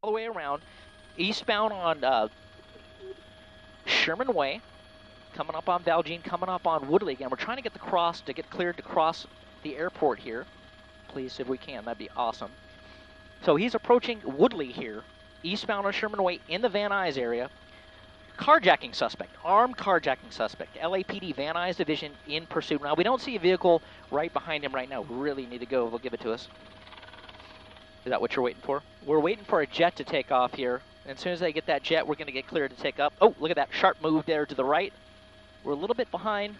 all the way around, eastbound on Sherman Way, coming up on Valjean, coming up on Woodley again. We're trying to get the cross to get cleared to cross the airport here. Please, if we can, that'd be awesome. So he's approaching Woodley here, eastbound on Sherman Way in the Van Nuys area. Carjacking suspect, armed carjacking suspect. LAPD Van Nuys Division in pursuit. Now, we don't see a vehicle right behind him right now. We really need to go. They'll give it to us. Is that what you're waiting for? We're waiting for a jet to take off here. And as soon as they get that jet, we're going to get cleared to take up. Oh, look at that sharp move there to the right. We're a little bit behind.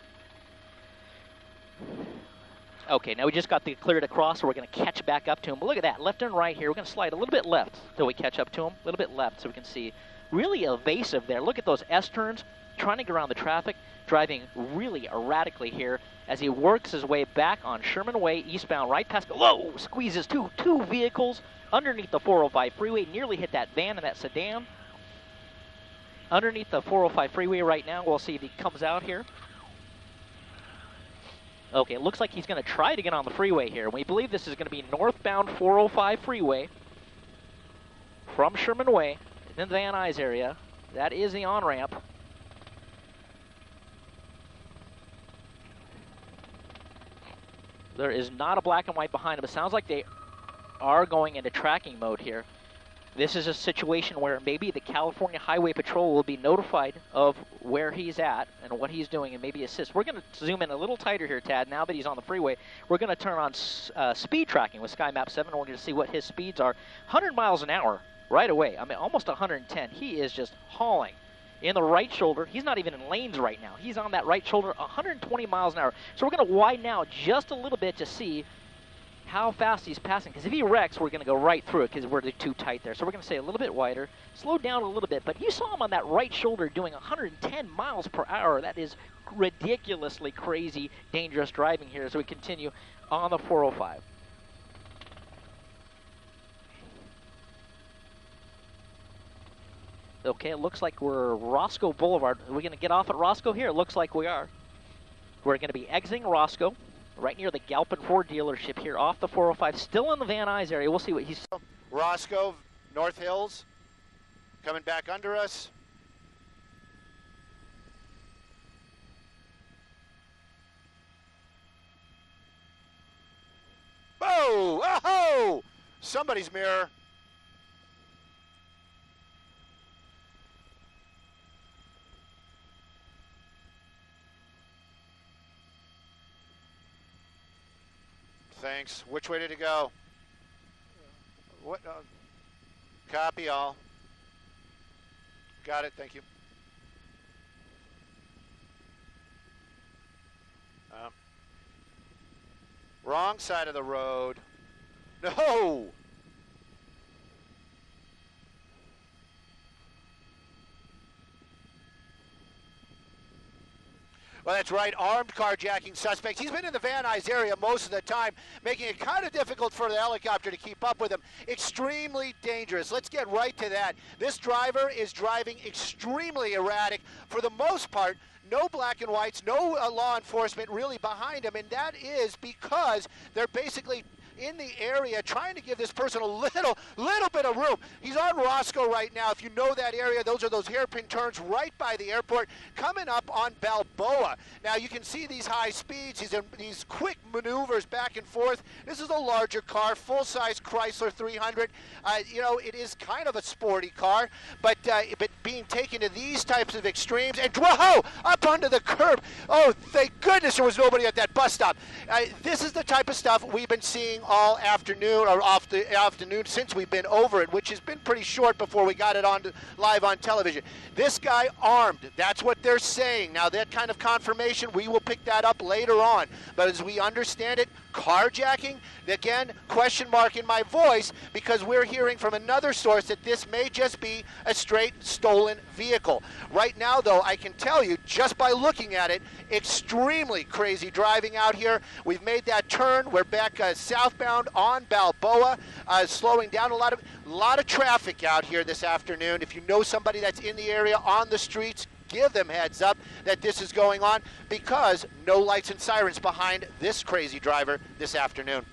Okay, now we just got the clear to cross, so we're going to catch back up to him. But look at that, left and right here. We're going to slide a little bit left till we catch up to him. A little bit left so we can see. Really evasive there. Look at those S-turns, trying to get around the traffic, driving really erratically here as he works his way back on Sherman Way, eastbound, right past, whoa, squeezes two vehicles underneath the 405 freeway, nearly hit that van and that sedan. Underneath the 405 freeway right now, we'll see if he comes out here. Okay, it looks like he's going to try to get on the freeway here. We believe this is going to be northbound 405 freeway from Sherman Way in the Van Nuys area. That is the on-ramp. There is not a black and white behind him. It sounds like they are going into tracking mode here. This is a situation where maybe the California Highway Patrol will be notified of where he's at and what he's doing and maybe assist. We're going to zoom in a little tighter here, Tad. Now that he's on the freeway, we're going to turn on speed tracking with SkyMap 7. We're going to see what his speeds are. 100 miles an hour right away. I mean, almost 110. He is just hauling in the right shoulder. He's not even in lanes right now. He's on that right shoulder, 120 miles an hour. So we're going to widen out just a little bit to see how fast he's passing, because if he wrecks, we're going to go right through it because we're too tight there. So we're going to stay a little bit wider, slow down a little bit, but you saw him on that right shoulder doing 110 miles per hour. That is ridiculously crazy, dangerous driving here as we continue on the 405. Okay, it looks like we're Roscoe Boulevard. Are we going to get off at Roscoe here? It looks like we are. We're going to be exiting Roscoe, right near the Galpin Ford dealership here off the 405, still in the Van Nuys area. We'll see what he's... Roscoe, North Hills, coming back under us. Oh, oh! Somebody's mirror. Thanks. Which way did it go? What? Copy all. Got it. Thank you. Wrong side of the road. No! Well, that's right, armed carjacking suspect. He's been in the Van Nuys area most of the time, making it kind of difficult for the helicopter to keep up with him. Extremely dangerous. Let's get right to that. This driver is driving extremely erratic. For the most part, no black and whites, no law enforcement really behind him, and that is because they're basically in the area trying to give this person a little bit of room. He's on Roscoe right now. If you know that area, those are those hairpin turns right by the airport, coming up on Balboa. Now you can see these high speeds, these quick maneuvers back and forth. This is a larger car, full-size Chrysler 300. You know, it is kind of a sporty car, but being taken to these types of extremes, and whoa, up onto the curb. Oh, thank goodness there was nobody at that bus stop. This is the type of stuff we've been seeing all afternoon, or off the afternoon since we've been over it, which has been pretty short before we got it on live on television. This guy armed, that's what they're saying. Now that kind of confirmation, we will pick that up later on. But as we understand it, carjacking, again, question mark in my voice, because we're hearing from another source that this may just be a straight stolen vehicle. Right now, though, I can tell you, just by looking at it, extremely crazy driving out here. We've made that turn. We're back southbound on Balboa, slowing down a lot of traffic out here this afternoon. If you know somebody that's in the area on the streets, give them heads up that this is going on, because no lights and sirens behind this crazy driver this afternoon.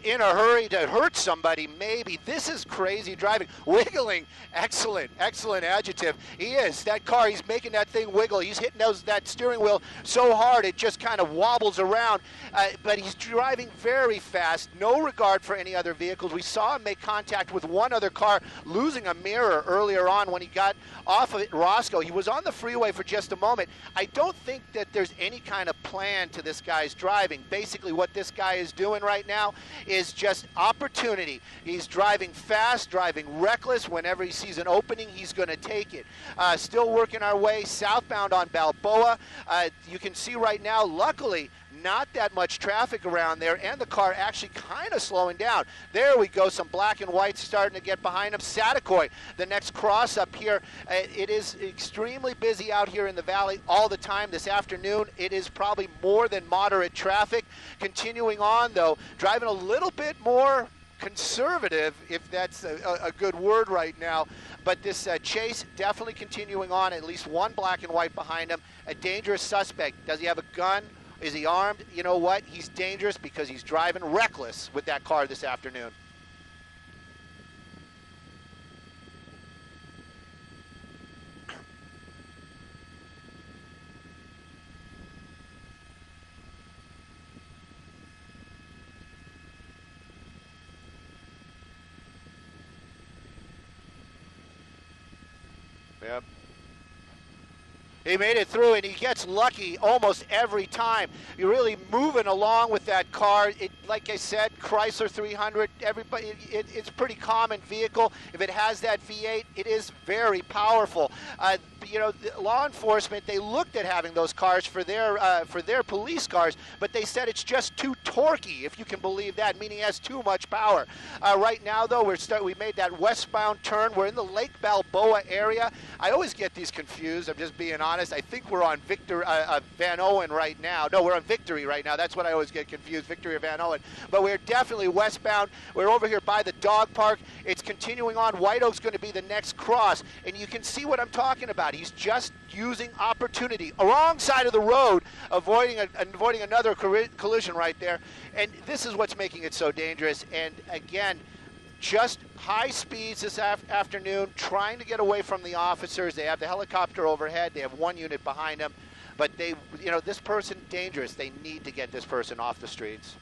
in a hurry to hurt somebody, maybe. This is crazy driving. Wiggling, excellent, excellent adjective. He is. That car, he's making that thing wiggle. He's hitting that steering wheel so hard it just kind of wobbles around. But he's driving very fast, no regard for any other vehicles. We saw him make contact with one other car, losing a mirror earlier on when he got off of Roscoe. He was on the freeway for just a moment. I don't think that there's any kind of plan to this guy's driving. Basically, what this guy is doing right now is just opportunity. He's driving fast, driving reckless. Whenever he sees an opening, he's going to take it. Still working our way southbound on Balboa. You can see right now, luckily, not that much traffic around there, and the car actually kind of slowing down. There we go, some black and white starting to get behind him. Satakoy, the next cross up here. It is extremely busy out here in the valley all the time this afternoon. It is probably more than moderate traffic. Continuing on, though, driving a little bit more conservative, if that's a good word right now. But this chase definitely continuing on, at least one black and white behind him. A dangerous suspect. Does he have a gun? Is he armed? You know what? He's dangerous because he's driving reckless with that car this afternoon. Yep. He made it through, and he gets lucky almost every time. You're really moving along with that car. Like I said, Chrysler 300, everybody, it's a pretty common vehicle. If it has that V8, it is very powerful. You know, law enforcement, they looked at having those cars for their police cars, but they said it's just too torquey, if you can believe that, meaning it has too much power. Right now, though, we made that westbound turn. We're in the Lake Balboa area. I always get these confused. I'm just being honest. I think we're on Van Owen right now. No, we're on Victory right now. That's what I always get confused, Victory or Van Owen. But we're definitely westbound. We're over here by the dog park. It's continuing on. White Oak's going to be the next cross, and you can see what I'm talking about. He's just using opportunity. Wrong side of the road, avoiding another collision right there. And this is what's making it so dangerous. And again, just high speeds this afternoon, trying to get away from the officers. They have the helicopter overhead. They have one unit behind them. But this person, dangerous. They need to get this person off the streets.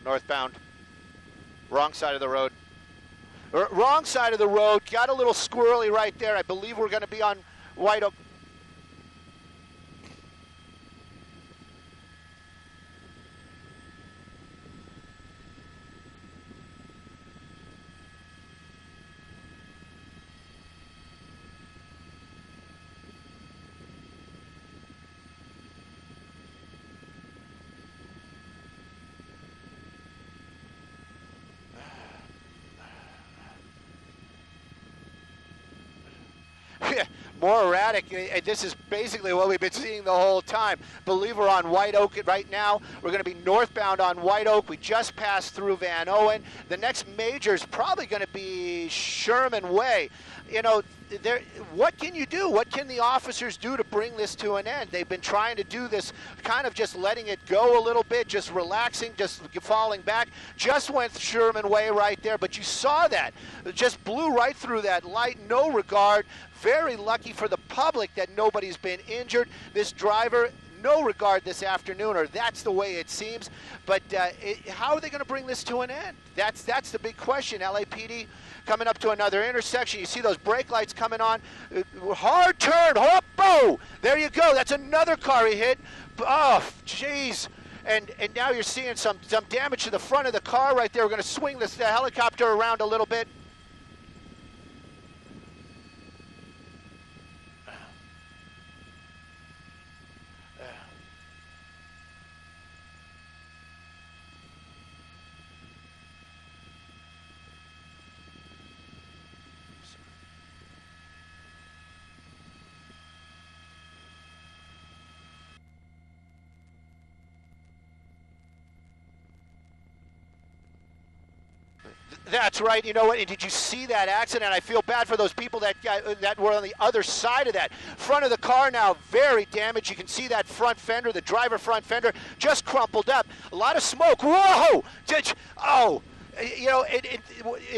Northbound. Wrong side of the road. Wrong side of the road. Got a little squirrely right there. I believe we're going to be on White Oak. More erratic. This is basically what we've been seeing the whole time. Believe we're on White Oak right now. We're going to be northbound on White Oak. We just passed through Van Owen. The next major is probably going to be Sherman Way. You know, what can you do? What can the officers do to bring this to an end? They've been trying to do this, kind of just letting it go a little bit, just relaxing, just falling back. Just went Sherman Way right there, but you saw that. It just blew right through that light, no regard. Very lucky for the public that nobody's been injured. This driver, no regard this afternoon, or that's the way it seems. But how are they going to bring this to an end? That's the big question. LAPD coming up to another intersection. You see those brake lights coming on. Hard turn. Hoppo! There you go. That's another car he hit. Oh, jeez. And now you're seeing some damage to the front of the car right there. We're going to swing the helicopter around a little bit. That's right. You know what? And did you see that accident? I feel bad for those people that were on the other side of that. Front of the car now very damaged. You can see that front fender, the driver front fender, just crumpled up. A lot of smoke. Whoa! Oh. You know,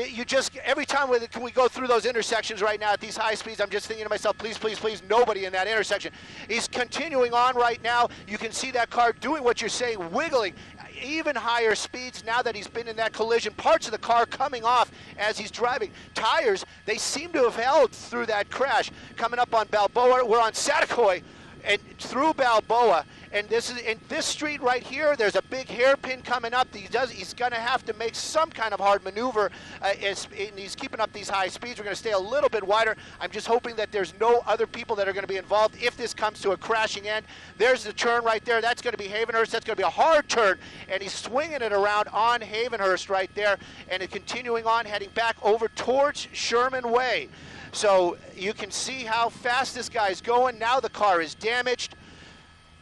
you just, every time we go through those intersections right now at these high speeds, I'm just thinking to myself, please, please, please, nobody in that intersection. He's continuing on right now. You can see that car doing what you're saying, wiggling, even higher speeds now that he's been in that collision. Parts of the car coming off as he's driving. Tires, they seem to have held through that crash. Coming up on Balboa, we're on Satakoy and through Balboa. And this is in this street right here. There's a big hairpin coming up. He's going to have to make some kind of hard maneuver. He's keeping up these high speeds. We're going to stay a little bit wider. I'm just hoping that there's no other people that are going to be involved if this comes to a crashing end. There's the turn right there. That's going to be Havenhurst. That's going to be a hard turn, and he's swinging it around on Havenhurst right there, and continuing on, heading back over towards Sherman Way. So you can see how fast this guy's going. Now the car is damaged.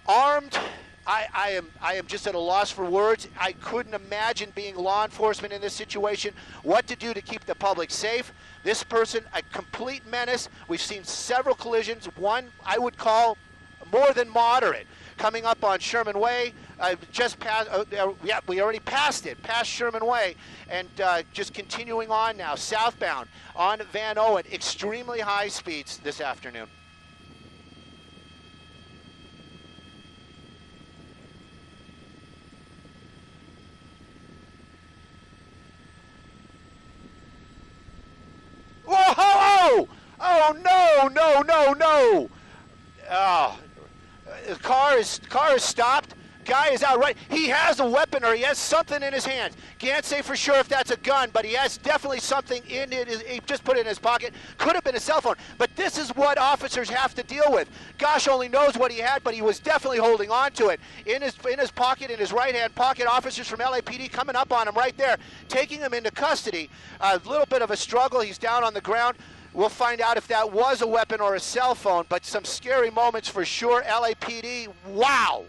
Armed, I am just at a loss for words. I couldn't imagine being law enforcement in this situation, what to do to keep the public safe. This person, a complete menace. We've seen several collisions. One I would call more than moderate. Coming up on Sherman Way, just past, yeah, we already passed it, past Sherman Way, and just continuing on now, southbound on Van Owen, extremely high speeds this afternoon. Whoa! Oh no! No! No! No! Oh, the car is stopped. Guy is out right. He has a weapon or he has something in his hands. Can't say for sure if that's a gun, but he has definitely something in it. He just put it in his pocket. Could have been a cell phone. But this is what officers have to deal with. Gosh only knows what he had, but he was definitely holding on to it. In his pocket, in his right-hand pocket, officers from LAPD coming up on him right there, taking him into custody. A little bit of a struggle. He's down on the ground. We'll find out if that was a weapon or a cell phone, but some scary moments for sure. LAPD, wow.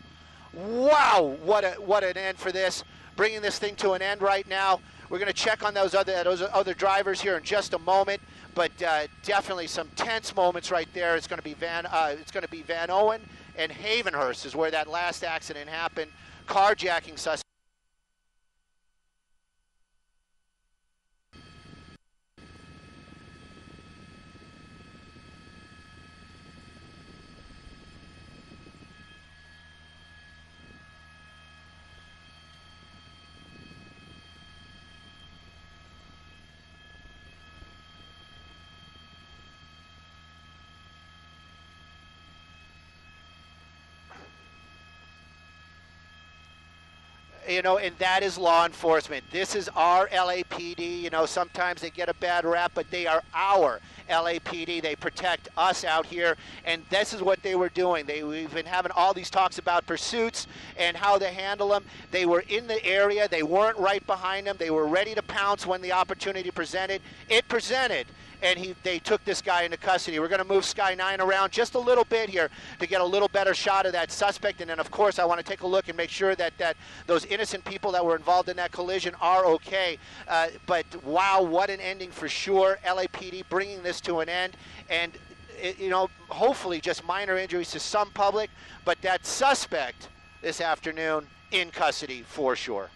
Wow, what an end for this. Bringing this thing to an end right now. We're going to check on those other drivers here in just a moment, but definitely some tense moments right there. It's going to be Van Owen and Havenhurst is where that last accident happened. Carjacking suspect. You know, and that is law enforcement. This is our LAPD. You know, sometimes they get a bad rap, but they are our LAPD. They protect us out here, and this is what they were doing. We've been having all these talks about pursuits and how to handle them. They were in the area. They weren't right behind them. They were ready to pounce when the opportunity presented. It presented, and they took this guy into custody. We're going to move Sky 9 around just a little bit here to get a little better shot of that suspect, and then, of course, I want to take a look and make sure that those innocent people that were involved in that collision are okay. But, wow, what an ending for sure. LAPD bringing this to an end, and, you know, hopefully just minor injuries to some public, but that suspect this afternoon in custody for sure.